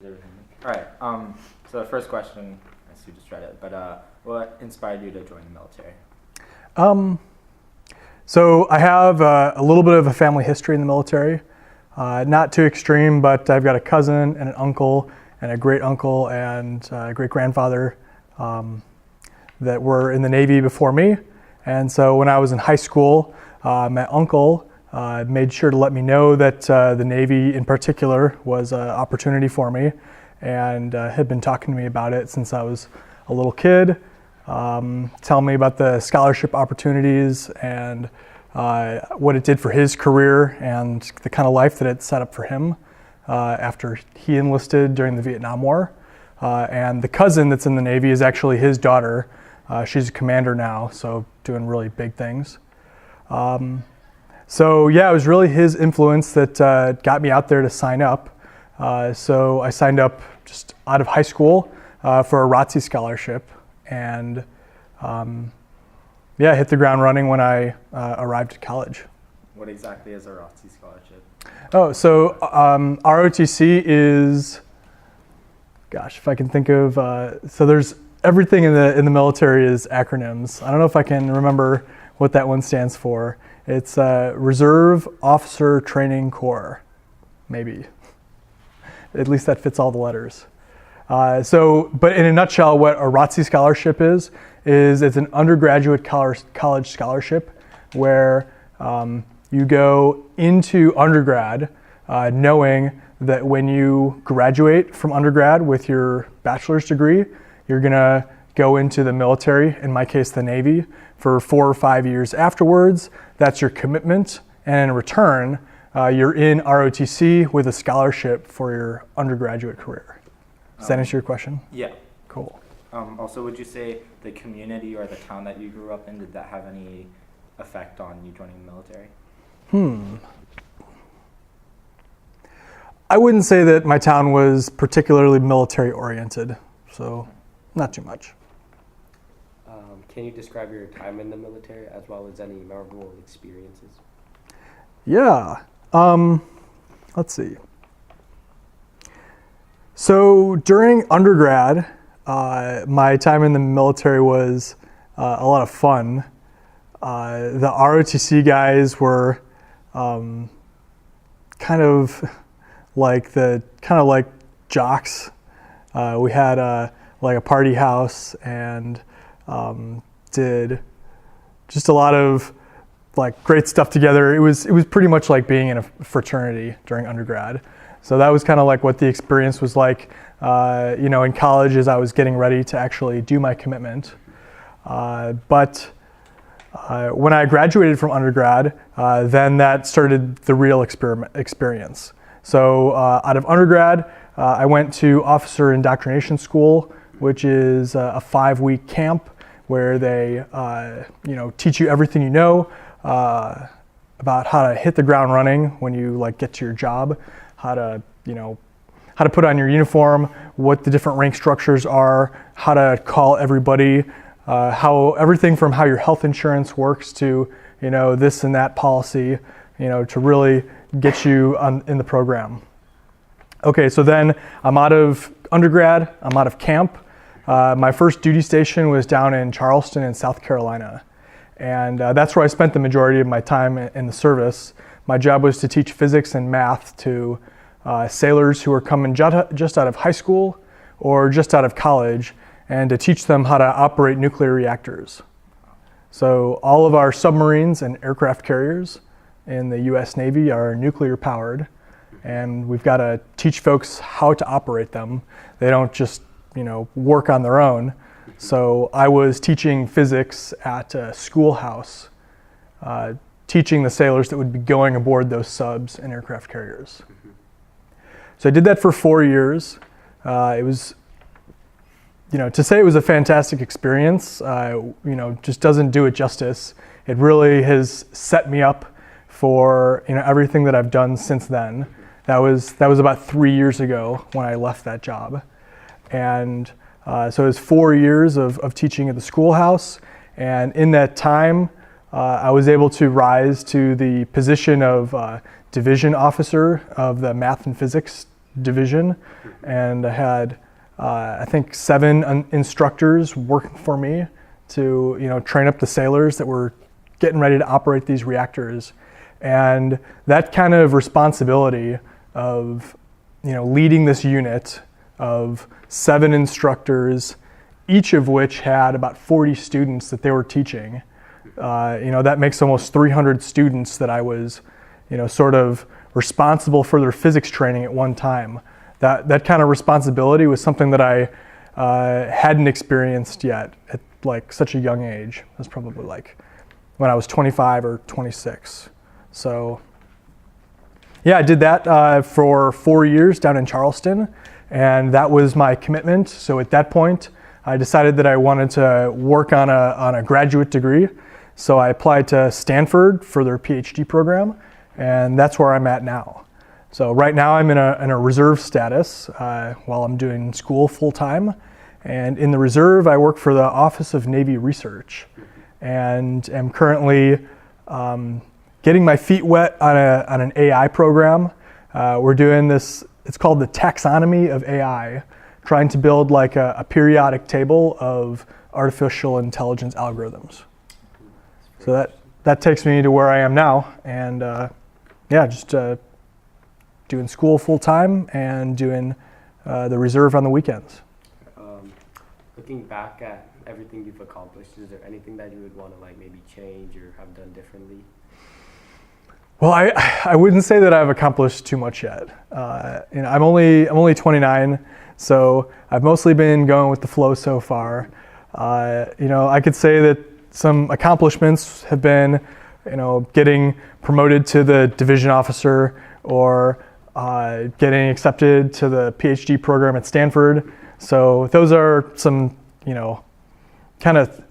All right. So the first question, I see you just read it, but what inspired you to join the military? So I have a little bit of a family history in the military. Not too extreme, but I've got a cousin and an uncle and a great uncle and a great grandfather that were in the Navy before me. And so when I was in high school, my uncle made sure to let me know that the Navy in particular was an opportunity for me, and had been talking to me about it since I was a little kid, telling me about the scholarship opportunities and what it did for his career and the kind of life that it set up for him after he enlisted during the Vietnam War. And the cousin that's in the Navy is actually his daughter. She's a commander now, so doing really big things. So yeah, it was really his influence that got me out there to sign up. So I signed up just out of high school for a ROTC scholarship, and hit the ground running when I arrived at college. What exactly is a ROTC scholarship? Oh, so ROTC is, gosh, if I can think of, so there's everything in the military is acronyms. I don't know if I can remember what that one stands for. It's Reserve Officer Training Corps, maybe. At least that fits all the letters. But in a nutshell, what a ROTC scholarship is it's an undergraduate college scholarship where you go into undergrad knowing that when you graduate from undergrad with your bachelor's degree, you're gonna go into the military, in my case the Navy, for 4 or 5 years afterwards. That's your commitment, and in return, you're in ROTC with a scholarship for your undergraduate career. Does that answer your question? Yeah. Cool. Also, would you say the community or the town that you grew up in, did that have any effect on you joining the military? I wouldn't say that my town was particularly military oriented, so not too much. Can you describe your time in the military as well as any memorable experiences? Yeah. Let's see. So during undergrad, my time in the military was a lot of fun. The ROTC guys were kind of like jocks. We had a party house and did just a lot of great stuff together. It was pretty much like being in a fraternity during undergrad. So that was kind of like what the experience was like, in college as I was getting ready to actually do my commitment. But when I graduated from undergrad, then that started the real experience. So out of undergrad, I went to Officer Indoctrination School, which is a 5-week camp where they teach you everything you know about how to hit the ground running when you get to your job, how to put on your uniform, what the different rank structures are, how to call everybody, how everything from how your health insurance works to this and that policy, to really get you in the program. Okay, so then I'm out of undergrad, I'm out of camp. My first duty station was down in Charleston in South Carolina. And that's where I spent the majority of my time in the service. My job was to teach physics and math to sailors who were coming just out of high school or just out of college, and to teach them how to operate nuclear reactors. So all of our submarines and aircraft carriers in the US Navy are nuclear powered, and we've got to teach folks how to operate them. They don't just work on their own. So I was teaching physics at a schoolhouse, teaching the sailors that would be going aboard those subs and aircraft carriers. So I did that for 4 years. It was, to say it was a fantastic experience, just doesn't do it justice. It really has set me up for everything that I've done since then. That was about 3 years ago when I left that job. And so it was 4 years of teaching at the schoolhouse, and in that time, I was able to rise to the position of division officer of the math and physics division, and I had I think 7 instructors working for me to train up the sailors that were getting ready to operate these reactors. And that kind of responsibility of leading this unit of 7 instructors, each of which had about 40 students that they were teaching. That makes almost 300 students that I was sort of responsible for their physics training at one time. That kind of responsibility was something that I hadn't experienced yet at like such a young age. It was probably like when I was 25 or 26. So yeah, I did that for 4 years down in Charleston, and that was my commitment. So at that point, I decided that I wanted to work on a graduate degree. So I applied to Stanford for their PhD program, and that's where I'm at now. So right now I'm in a reserve status while I'm doing school full time. And in the reserve, I work for the Office of Navy Research, and am currently getting my feet wet on an AI program. We're doing this, it's called the taxonomy of AI, trying to build like a periodic table of artificial intelligence algorithms. So that takes me to where I am now, and just doing school full time and doing the reserve on the weekends. Looking back at everything you've accomplished, is there anything that you would want to like maybe change or have done differently? Well, I wouldn't say that I've accomplished too much yet. I'm only 29, so I've mostly been going with the flow so far. I could say that some accomplishments have been, getting promoted to the division officer, or getting accepted to the PhD program at Stanford. So those are some, kind of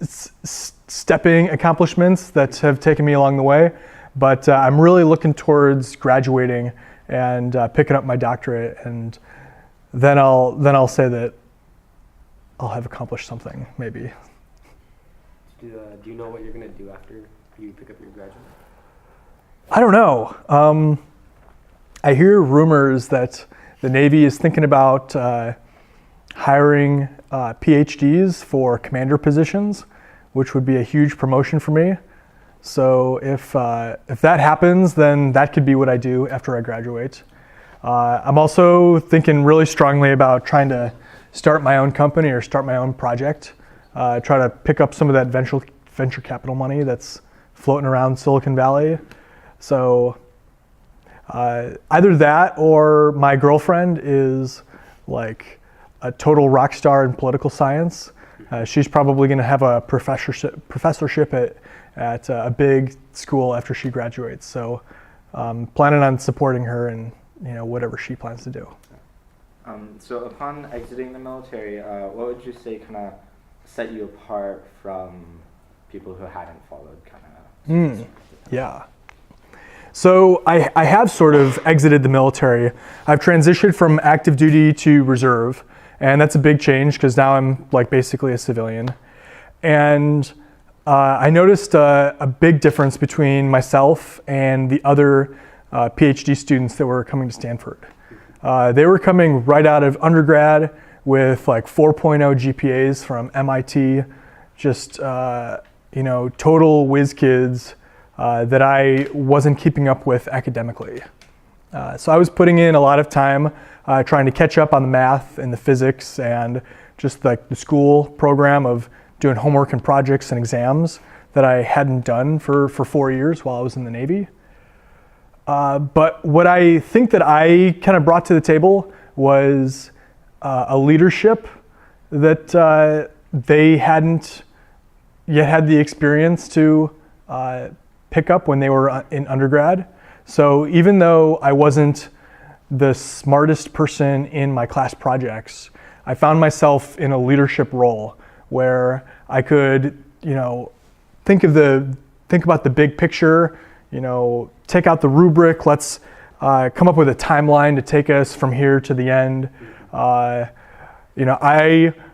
stepping accomplishments that have taken me along the way. But I'm really looking towards graduating and picking up my doctorate, and then I'll say that I'll have accomplished something, maybe. Do you know what you're going to do after you pick up your graduate? I don't know. I hear rumors that the Navy is thinking about hiring PhDs for commander positions, which would be a huge promotion for me. So if that happens, then that could be what I do after I graduate. I'm also thinking really strongly about trying to start my own company or start my own project. Try to pick up some of that venture capital money that's floating around Silicon Valley. So either that, or my girlfriend is like a total rock star in political science. She's probably going to have a professorship at a big school after she graduates. So planning on supporting her in whatever she plans to do. So upon exiting the military, what would you say kind of set you apart from people who hadn't followed kind of? Yeah. So I have sort of exited the military. I've transitioned from active duty to reserve, and that's a big change because now I'm like basically a civilian. And I noticed a big difference between myself and the other PhD students that were coming to Stanford. They were coming right out of undergrad with like 4.0 GPAs from MIT, just total whiz kids that I wasn't keeping up with academically. So I was putting in a lot of time trying to catch up on the math and the physics and just like the school program of doing homework and projects and exams that I hadn't done for 4 years while I was in the Navy. But what I think that I kind of brought to the table was a leadership that they hadn't yet had the experience to pick up when they were in undergrad. So even though I wasn't the smartest person in my class projects, I found myself in a leadership role where I could, think about the big picture, take out the rubric, let's come up with a timeline to take us from here to the end. I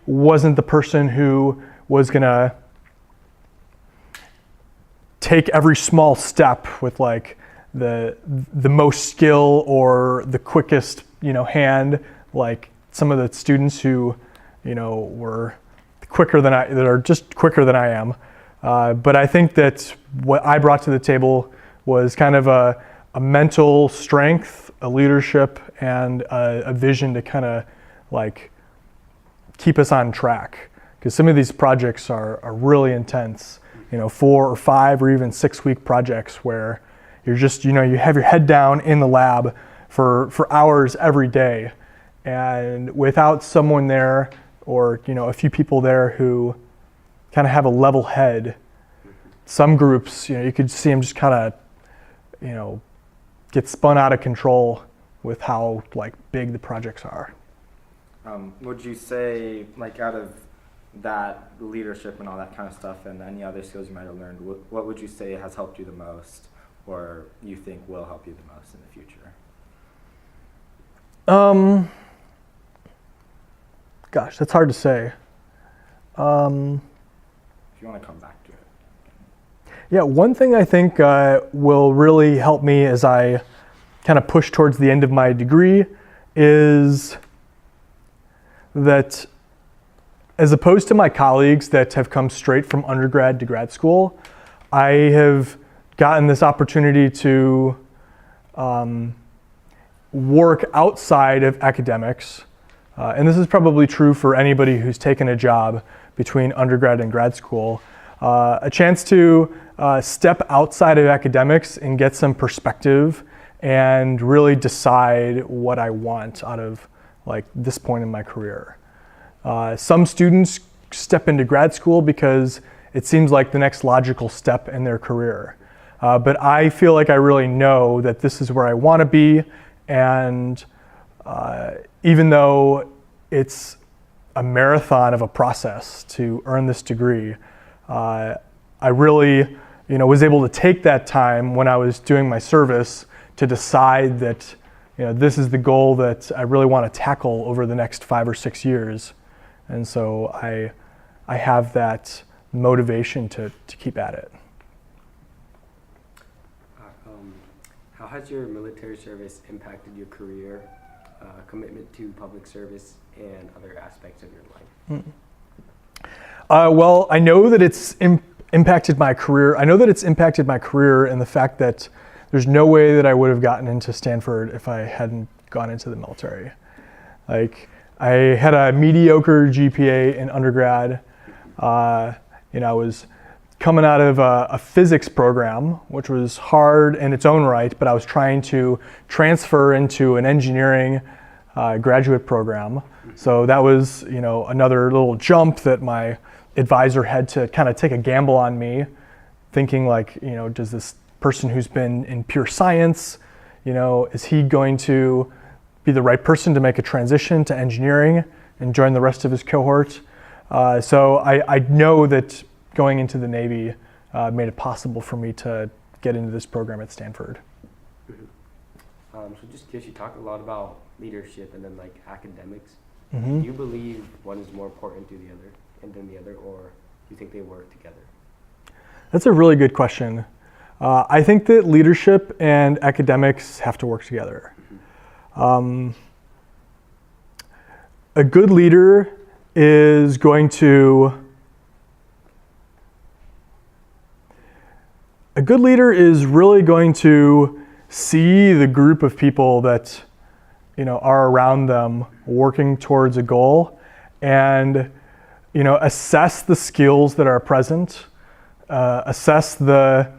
wasn't the person who was gonna take every small step with like the most skill or the quickest hand like some of the students who, were that are just quicker than I am. But I think that what I brought to the table was kind of a mental strength, a leadership, and a vision to kind of like keep us on track. Because some of these projects are really intense, 4 or 5 or even 6 week projects where you're just, you have your head down in the lab for hours every day. And without someone there or, a few people there who kind of have a level head, some groups, you could see them just kind of, get spun out of control with how like big the projects are. Would you say, like, out of that leadership and all that kind of stuff and any other skills you might have learned, what would you say has helped you the most or you think will help you the most in the future? Gosh, that's hard to say. If you want to come back to it. Yeah, one thing I think will really help me as I kind of push towards the end of my degree is that as opposed to my colleagues that have come straight from undergrad to grad school, I have gotten this opportunity to work outside of academics. And this is probably true for anybody who's taken a job between undergrad and grad school. A chance to step outside of academics and get some perspective and really decide what I want out of like this point in my career. Some students step into grad school because it seems like the next logical step in their career. But I feel like I really know that this is where I want to be, and even though it's a marathon of a process to earn this degree, I really was able to take that time when I was doing my service to decide that this is the goal that I really want to tackle over the next 5 or 6 years. And so I have that motivation to keep at it. How has your military service impacted your career, commitment to public service, and other aspects of your life? Well, I know that it's impacted my career. I know that it's impacted my career in the fact that there's no way that I would have gotten into Stanford if I hadn't gone into the military. Like, I had a mediocre GPA in undergrad. I was coming out of a physics program, which was hard in its own right, but I was trying to transfer into an engineering graduate program. So that was, another little jump that my advisor had to kind of take a gamble on me, thinking like, does this person who's been in pure science, is he going to be the right person to make a transition to engineering and join the rest of his cohort? So I know that going into the Navy made it possible for me to get into this program at Stanford. So just because you talk a lot about leadership and then like academics, Mm-hmm. do you believe one is more important to the other and than the other, or do you think they work together? That's a really good question. I think that leadership and academics have to work together. A good leader is going to really going to see the group of people that are around them working towards a goal, and assess the skills that are present, assess the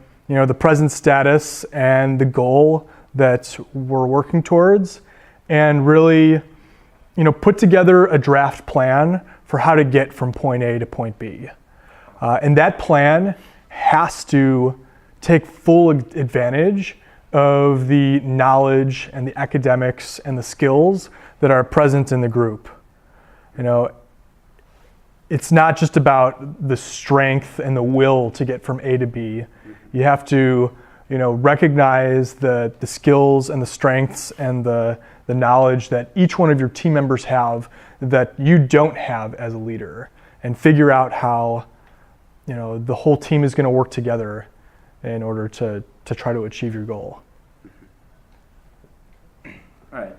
present status and the goal that we're working towards, and really put together a draft plan for how to get from point A to point B. And that plan has to take full advantage of the knowledge and the academics and the skills that are present in the group. It's not just about the strength and the will to get from A to B. You have to, recognize the skills and the strengths and the knowledge that each one of your team members have that you don't have as a leader, and figure out how, the whole team is going to work together in order to try to achieve your goal. All right.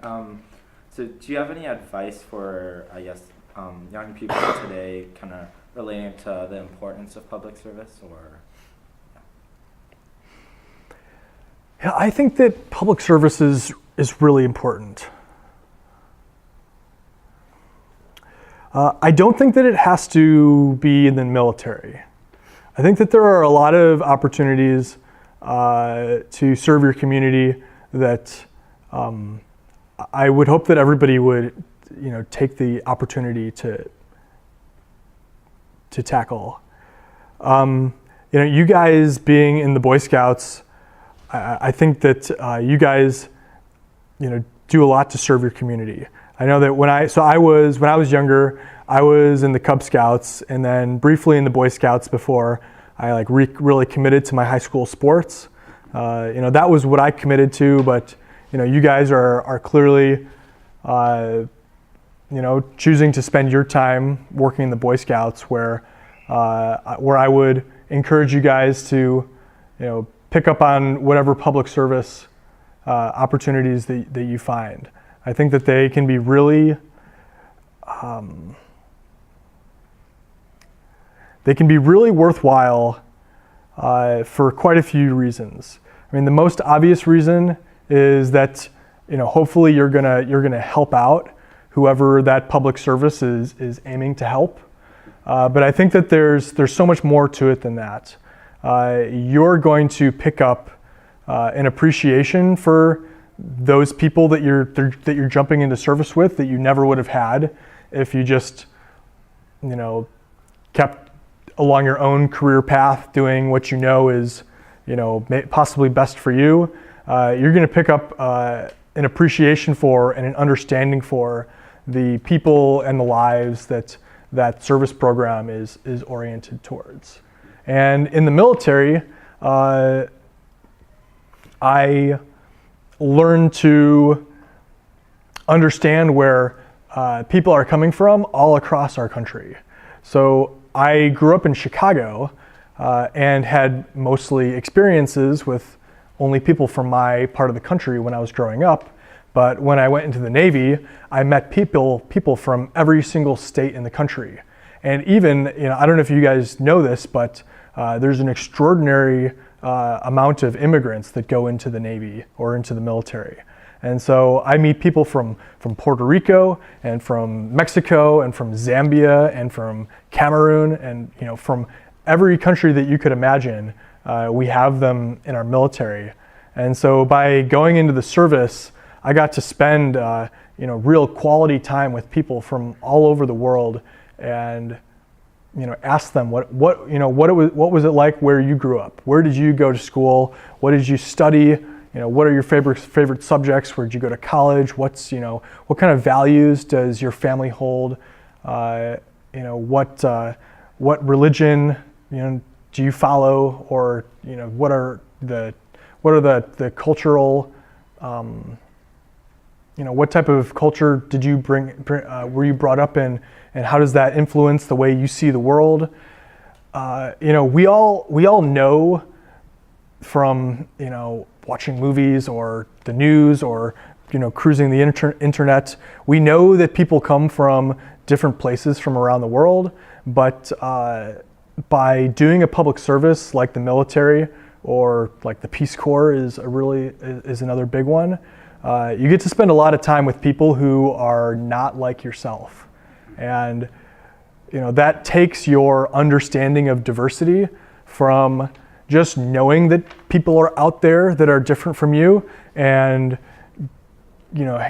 So do you have any advice for, I guess, young people today kind of relating to the importance of public service, or? Yeah, I think that public service is really important. I don't think that it has to be in the military. I think that there are a lot of opportunities to serve your community that I would hope that everybody would, take the opportunity to tackle. You guys being in the Boy Scouts, I think that you guys, do a lot to serve your community. I know that when I was younger, I was in the Cub Scouts and then briefly in the Boy Scouts before I really committed to my high school sports. That was what I committed to, but you guys are clearly, choosing to spend your time working in the Boy Scouts, where I would encourage you guys to, pick up on whatever public service opportunities that you find. I think that they can be really, worthwhile for quite a few reasons. I mean, the most obvious reason is that hopefully you're gonna help out whoever that public service is aiming to help. But I think that there's so much more to it than that. You're going to pick up an appreciation for those people that you're jumping into service with that you never would have had if you just kept along your own career path doing what is possibly best for you. You're going to pick up an appreciation for and an understanding for the people and the lives that service program is oriented towards. And in the military, I learned to understand where people are coming from all across our country. So I grew up in Chicago and had mostly experiences with only people from my part of the country when I was growing up. But when I went into the Navy, I met people from every single state in the country. And even, I don't know if you guys know this, but there's an extraordinary amount of immigrants that go into the Navy or into the military. And so I meet people from Puerto Rico and from Mexico and from Zambia and from Cameroon and from every country that you could imagine. We have them in our military. And so by going into the service, I got to spend real quality time with people from all over the world and ask them what was it like where you grew up? Where did you go to school? What did you study? What are your favorite subjects? Where did you go to college? What kind of values does your family hold? What religion do you follow? Or what are the cultural what type of culture did you were you brought up in, and how does that influence the way you see the world? We all know from watching movies or the news or cruising the internet. We know that people come from different places from around the world, but by doing a public service like the military or like the Peace Corps is another big one. You get to spend a lot of time with people who are not like yourself. And that takes your understanding of diversity from just knowing that people are out there that are different from you and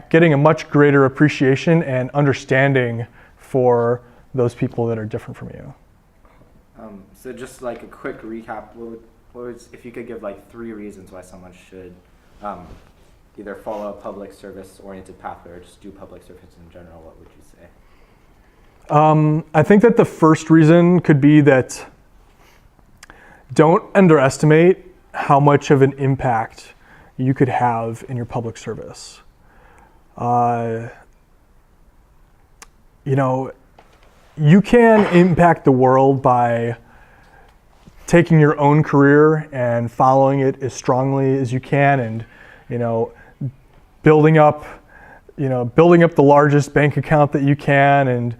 getting a much greater appreciation and understanding for those people that are different from you. So just like a quick recap, what would, if you could give like 3 reasons why someone should either follow a public service oriented pathway or just do public service in general, what would you say? I think that the first reason could be that don't underestimate how much of an impact you could have in your public service. You can impact the world by taking your own career and following it as strongly as you can and, building up, building up the largest bank account that you can, and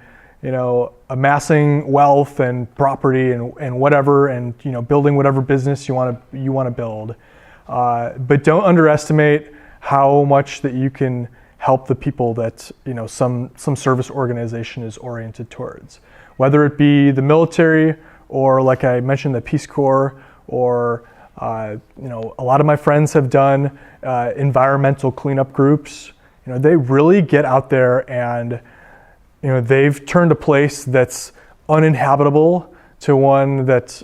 amassing wealth and property and whatever, and building whatever business you want to build. But don't underestimate how much that you can help the people that some service organization is oriented towards, whether it be the military or, like I mentioned, the Peace Corps, or a lot of my friends have done environmental cleanup groups. They really get out there, and they've turned a place that's uninhabitable to one that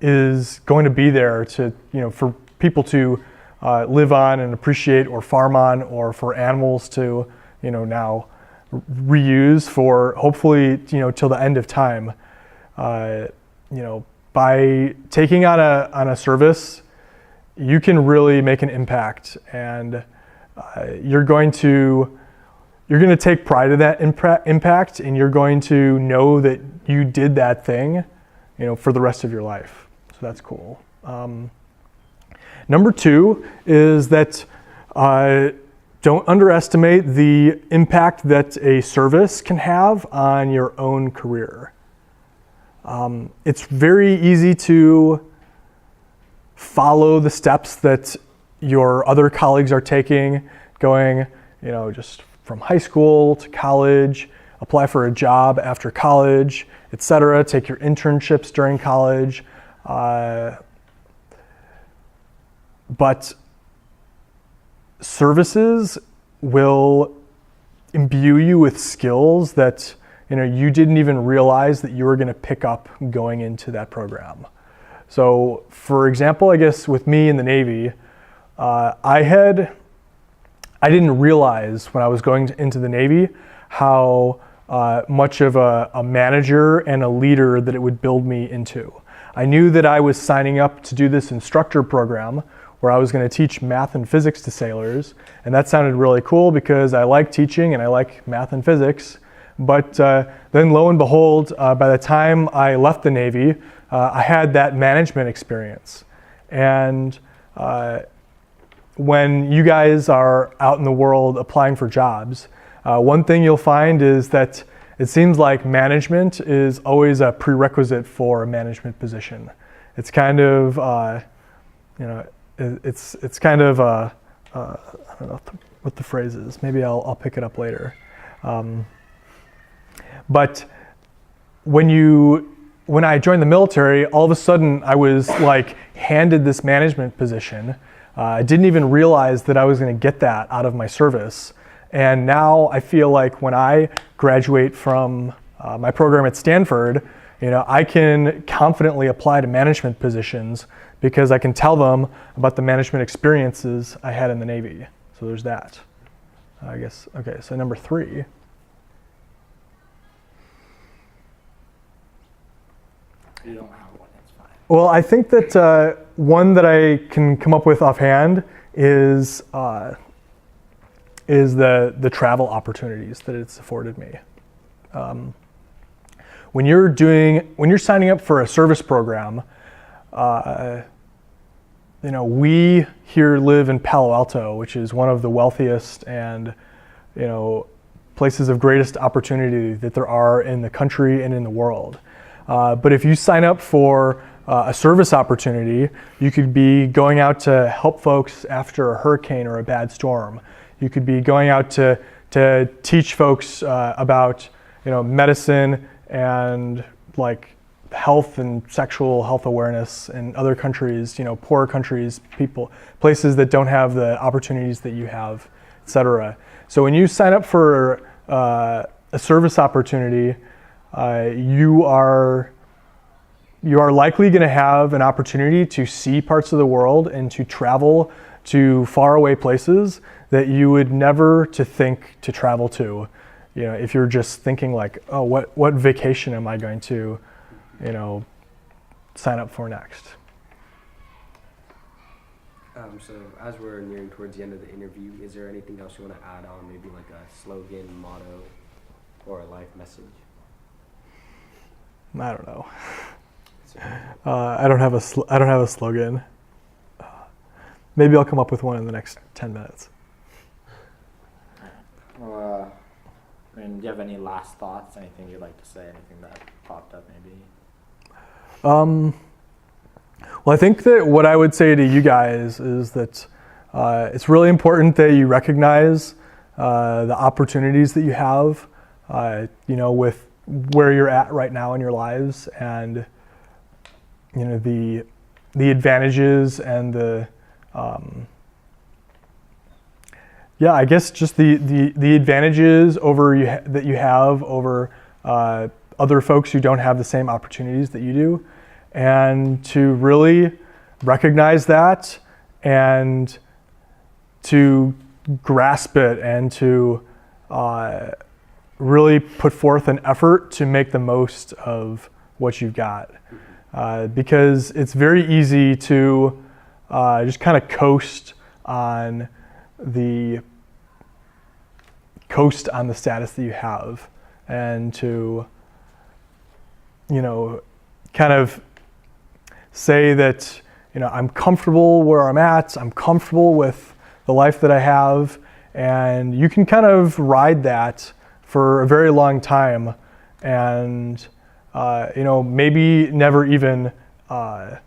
is going to be there to for people to live on and appreciate, or farm on, or for animals to now reuse for, hopefully till the end of time. By taking on a service, you can really make an impact, and you're going to take pride in that impact, and you're going to know that you did that thing, for the rest of your life. So that's cool. Number 2 is that don't underestimate the impact that a service can have on your own career. It's very easy to follow the steps that your other colleagues are taking, going, just from high school to college, apply for a job after college, etc. Take your internships during college. But services will imbue you with skills that you didn't even realize that you were going to pick up going into that program. So, for example, I guess with me in the Navy, I didn't realize when I was going into the Navy how much of a manager and a leader that it would build me into. I knew that I was signing up to do this instructor program where I was going to teach math and physics to sailors, and that sounded really cool because I like teaching and I like math and physics. But then lo and behold, by the time I left the Navy, I had that management experience. And when you guys are out in the world applying for jobs, one thing you'll find is that it seems like management is always a prerequisite for a management position. It's kind of, it's kind of, I don't know what the phrase is. Maybe I'll pick it up later. But when I joined the military, all of a sudden I was like handed this management position. I didn't even realize that I was going to get that out of my service. And now I feel like when I graduate from my program at Stanford, I can confidently apply to management positions because I can tell them about the management experiences I had in the Navy. So there's that. I guess, okay, so number 3. You don't have one, that's fine. Well, I think that one that I can come up with offhand is the travel opportunities that it's afforded me. When you're signing up for a service program, we here live in Palo Alto, which is one of the wealthiest and places of greatest opportunity that there are in the country and in the world. But if you sign up for a service opportunity, you could be going out to help folks after a hurricane or a bad storm. You could be going out to teach folks about medicine and like health and sexual health awareness in other countries, poorer countries, places that don't have the opportunities that you have, etc. So when you sign up for a service opportunity, you are likely going to have an opportunity to see parts of the world and to travel to faraway places that you would never think to travel to. If you're just thinking like, oh, what vacation am I going to, sign up for next? So as we're nearing towards the end of the interview, is there anything else you want to add on, maybe like a slogan, motto, or a life message? I don't know. I don't have a slogan. Maybe I'll come up with one in the next 10 minutes. Do you have any last thoughts? Anything you'd like to say? Anything that popped up maybe? Well, I think that what I would say to you guys is that it's really important that you recognize the opportunities that you have, with where you're at right now in your lives, and the advantages and the I guess just the advantages that you have over other folks who don't have the same opportunities that you do, and to really recognize that and to grasp it and to really put forth an effort to make the most of what you've got. Because it's very easy to just kind of coast on the status that you have, and to kind of say that I'm comfortable where I'm at, I'm comfortable with the life that I have, and you can kind of ride that for a very long time, and maybe never even what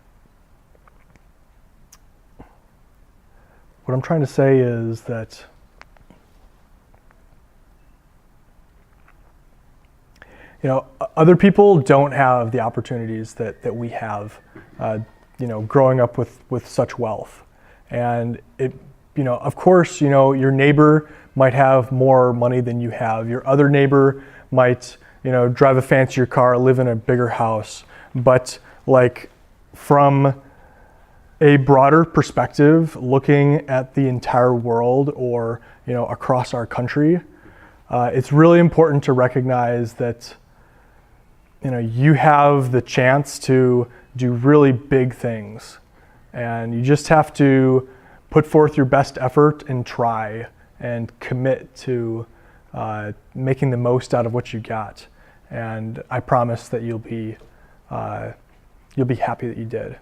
I'm trying to say is that other people don't have the opportunities that we have, growing up with such wealth. And of course, your neighbor might have more money than you have. Your other neighbor might, drive a fancier car, live in a bigger house. But from a broader perspective, looking at the entire world or, across our country, it's really important to recognize that you have the chance to do really big things, and you just have to put forth your best effort and try and commit to making the most out of what you got. And I promise that you'll be happy that you did.